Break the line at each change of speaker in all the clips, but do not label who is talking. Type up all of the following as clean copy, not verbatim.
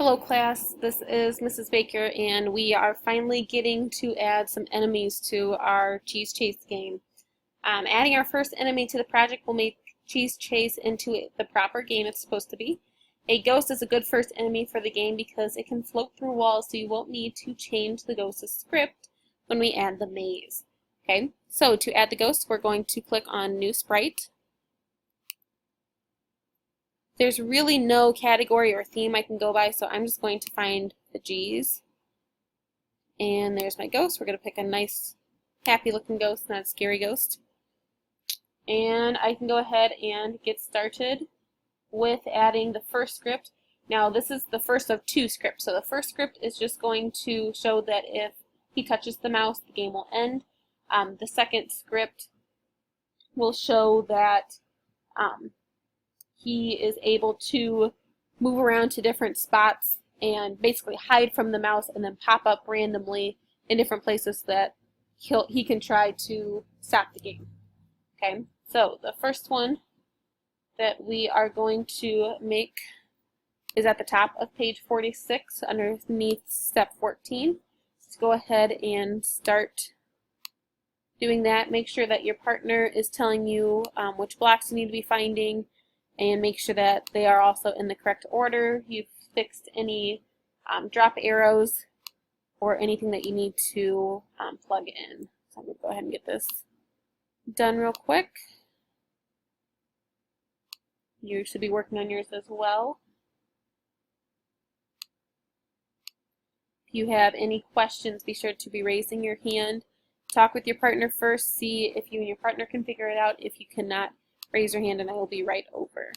Hello class, this is Mrs. Baker and we are finally getting to add some enemies to our Cheese Chase game. Adding our first enemy to the project will make Cheese Chase into the proper game it's supposed to be. A ghost is a good first enemy for the game because it can float through walls, so you won't need to change the ghost's script when we add the maze. Okay, so to add the ghost, we're going to click on New Sprite. There's really no category or theme I can go by, so I'm just going to find the G's. And there's my ghost. We're going to pick a nice, happy looking ghost, not a scary ghost. And I can go ahead and get started with adding the first script. Now this is the first of two scripts. So the first script is just going to show that if he touches the mouse, the game will end. The second script will show that he is able to move around to different spots and basically hide from the mouse and then pop up randomly in different places that he can try to stop the game. Okay, so the first one that we are going to make is at the top of page 46 underneath step 14. Let's go ahead and start doing that. Make sure that your partner is telling you which blocks you need to be finding, and make sure that they are also in the correct order. You've fixed any drop arrows or anything that you need to plug in. So I'm going to go ahead and get this done real quick. You should be working on yours as well. If you have any questions, be sure to be raising your hand. Talk with your partner first. See if you and your partner can figure it out. If you cannot, raise your hand and I will be right over.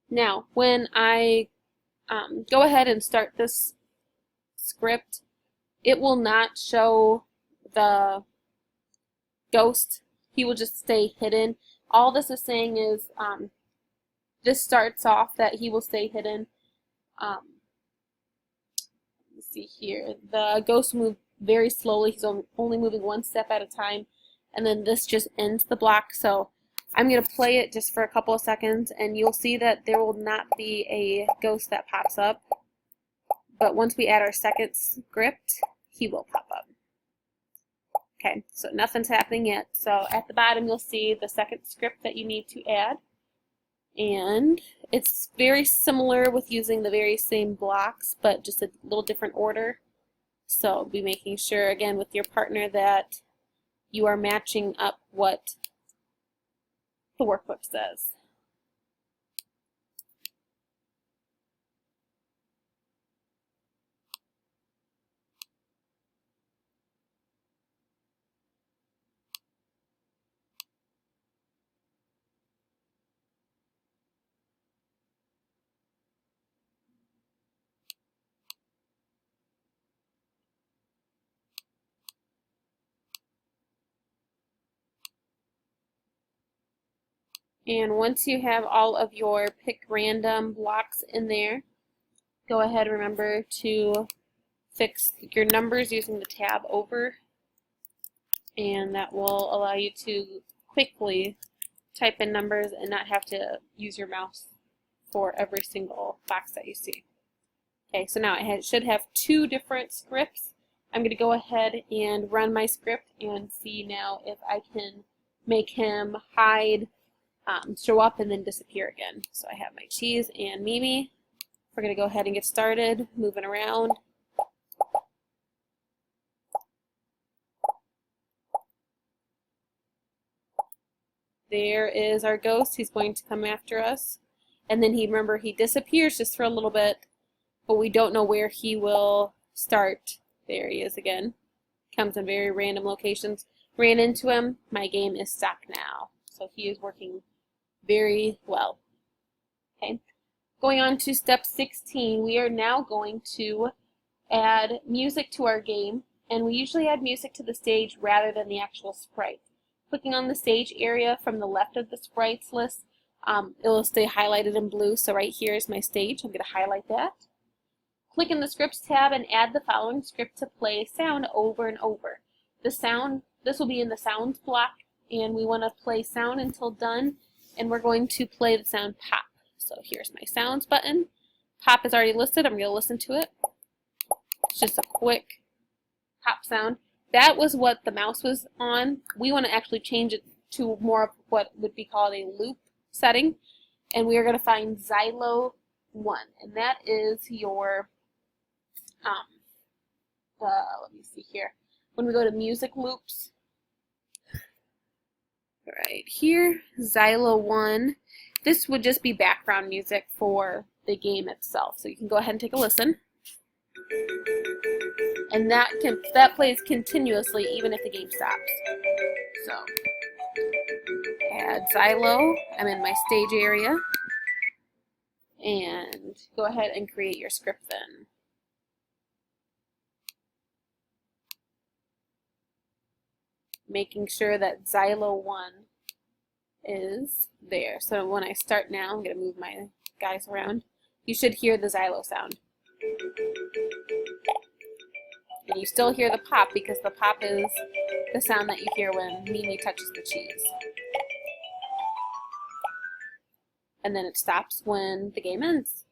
Now, when I go ahead and start this script, it will not show the ghost. He will just stay hidden. All this is saying is this starts off that he will stay hidden. Let's see here. The ghost moves very slowly. He's only moving one step at a time. And then this just ends the block. So I'm going to play it just for a couple of seconds, and you'll see that there will not be a ghost that pops up. But once we add our second script, he will pop up. Okay, so nothing's happening yet. So at the bottom you'll see the second script that you need to add. And it's very similar with using the very same blocks, but just a little different order. So be making sure, again, with your partner that you are matching up what the workbook says. And once you have all of your pick random blocks in there, go ahead, remember to fix your numbers using the tab over, and that will allow you to quickly type in numbers and not have to use your mouse for every single box that you see. Okay, so now it should have two different scripts. I'm going to go ahead and run my script and see now if I can make him hide, show up, and then disappear again. So I have my Cheese and Mimi. We're going to go ahead and get started moving around. There is our ghost. He's going to come after us. And then remember, he disappears just for a little bit, but we don't know where he will start. There he is again. Comes in very random locations. Ran into him. My game is stopped now. So he is working very well. Okay. Going on to step 16, we are now going to add music to our game, and we usually add music to the stage rather than the actual sprite. Clicking on the stage area from the left of the sprites list it will stay highlighted in blue. So right here is my stage. I'm going to highlight that. Click in the Scripts tab and add the following script to play sound over and over. This will be in the sounds block, and we want to play sound until done, and we're going to play the sound pop. So here's my sounds button. Pop is already listed. I'm going to listen to it. It's just a quick pop sound. That was what the mouse was on. We want to actually change it to more of what would be called a loop setting, and we are going to find Xylo 1, and that is your let me see here. When we go to music loops, right here, Xylo 1, this would just be background music for the game itself. So you can go ahead and take a listen. And that plays continuously even if the game stops. So add Xylo. I'm in my stage area. And go ahead and create your script then. Making sure that Xylo 1 is there. So when I start now, I'm going to move my guys around. You should hear the Xylo sound. And you still hear the pop because the pop is the sound that you hear when Mimi touches the cheese. And then it stops when the game ends.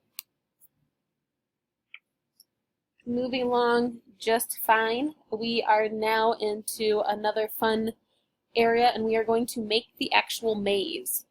Moving along just fine. We are now into another fun area, and we are going to make the actual maze.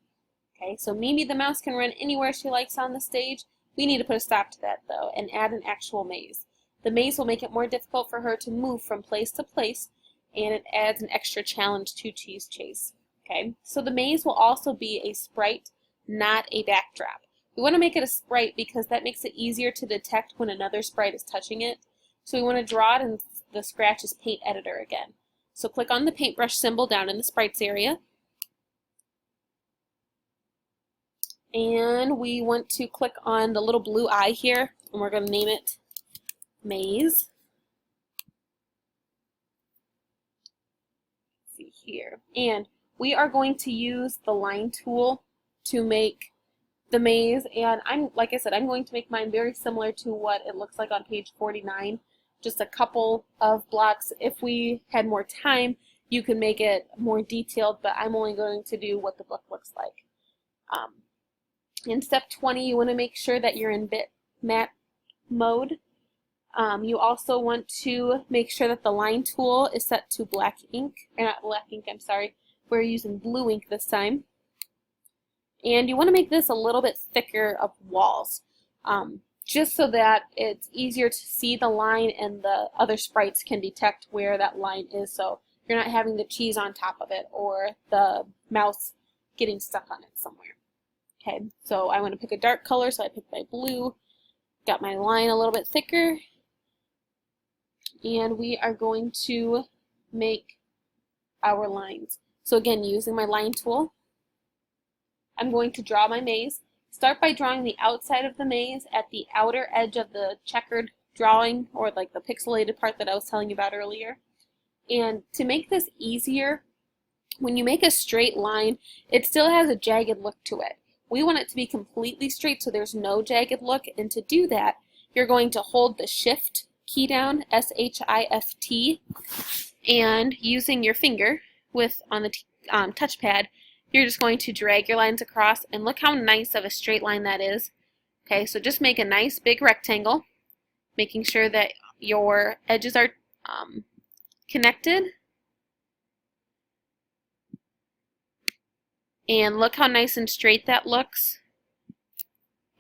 Okay, so Mimi the mouse can run anywhere she likes on the stage. We need to put a stop to that though and add an actual maze. The maze will make it more difficult for her to move from place to place, and it adds an extra challenge to Cheese Chase. Okay, so the maze will also be a sprite, not a backdrop. We want to make it a sprite because that makes it easier to detect when another sprite is touching it. So we want to draw it in the Scratch's paint editor again. So click on the paintbrush symbol down in the sprites area. And we want to click on the little blue eye here, and we're going to name it Maze. Let's see here. And we are going to use the line tool to make the maze, and like I said, I'm going to make mine very similar to what it looks like on page 49. Just a couple of blocks. If we had more time, you can make it more detailed, but I'm only going to do what the book looks like. In step 20, you want to make sure that you're in bitmap mode. You also want to make sure that the line tool is set to black ink, or not black ink, I'm sorry. We're using blue ink this time. And you want to make this a little bit thicker of walls, just so that it's easier to see the line and the other sprites can detect where that line is, so you're not having the cheese on top of it or the mouse getting stuck on it somewhere. Okay, so I want to pick a dark color, so I picked my blue, got my line a little bit thicker, and we are going to make our lines. So again, using my line tool, I'm going to draw my maze. Start by drawing the outside of the maze at the outer edge of the checkered drawing, or like the pixelated part that I was telling you about earlier. And to make this easier, when you make a straight line, it still has a jagged look to it. We want it to be completely straight so there's no jagged look, and to do that, you're going to hold the Shift key down, S-H-I-F-T, and using your finger on the touchpad, you're just going to drag your lines across, and look how nice of a straight line that is. Okay, so just make a nice big rectangle, making sure that your edges are connected. And look how nice and straight that looks.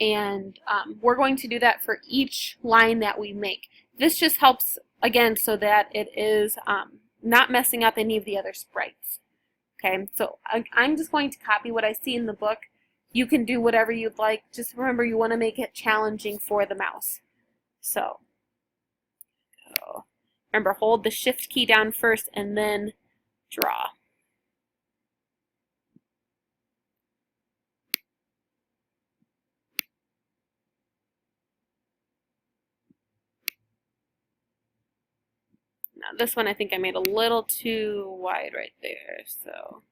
And we're going to do that for each line that we make. This just helps, again, so that it is not messing up any of the other sprites. Okay, so I'm just going to copy what I see in the book. You can do whatever you'd like. Just remember, you want to make it challenging for the mouse. So remember, hold the Shift key down first and then draw. Now this one I think I made a little too wide right there, so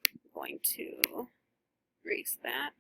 I'm going to Erase that.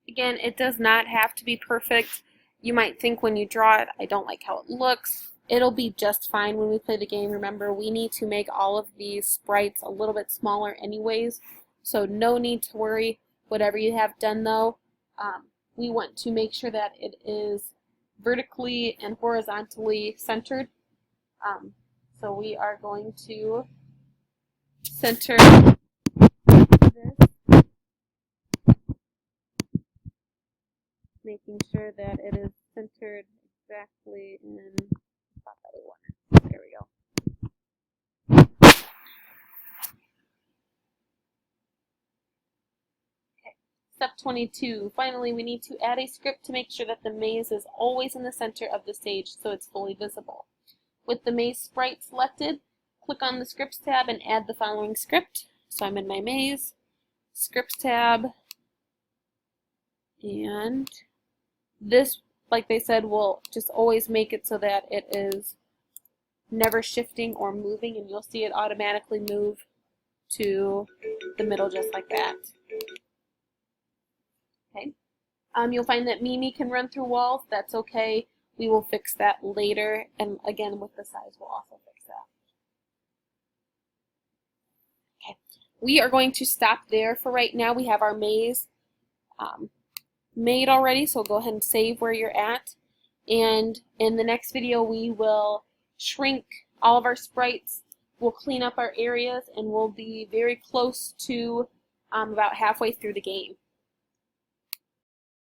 Again, it does not have to be perfect. You might think when you draw it, I don't like how it looks. It'll be just fine when we play the game. Remember, we need to make all of these sprites a little bit smaller anyways, so no need to worry. Whatever you have done though, we want to make sure that it is vertically and horizontally centered. So we are going to center this, making sure that it is centered exactly in the spot that we want it. There we go. Okay. Step 22. Finally, we need to add a script to make sure that the maze is always in the center of the stage so it's fully visible. With the maze sprite selected, click on the Scripts tab and add the following script. So I'm in my maze, Scripts tab, and this, like they said, will just always make it so that it is never shifting or moving, and you'll see it automatically move to the middle just like that. Okay. You'll find that Mimi can run through walls. That's okay. We will fix that later, and again with the size we'll also fix that. Okay. We are going to stop there for right now. We have our maze made already, so go ahead and save where you're at. And in the next video we will shrink all of our sprites, we'll clean up our areas, and we'll be very close to about halfway through the game.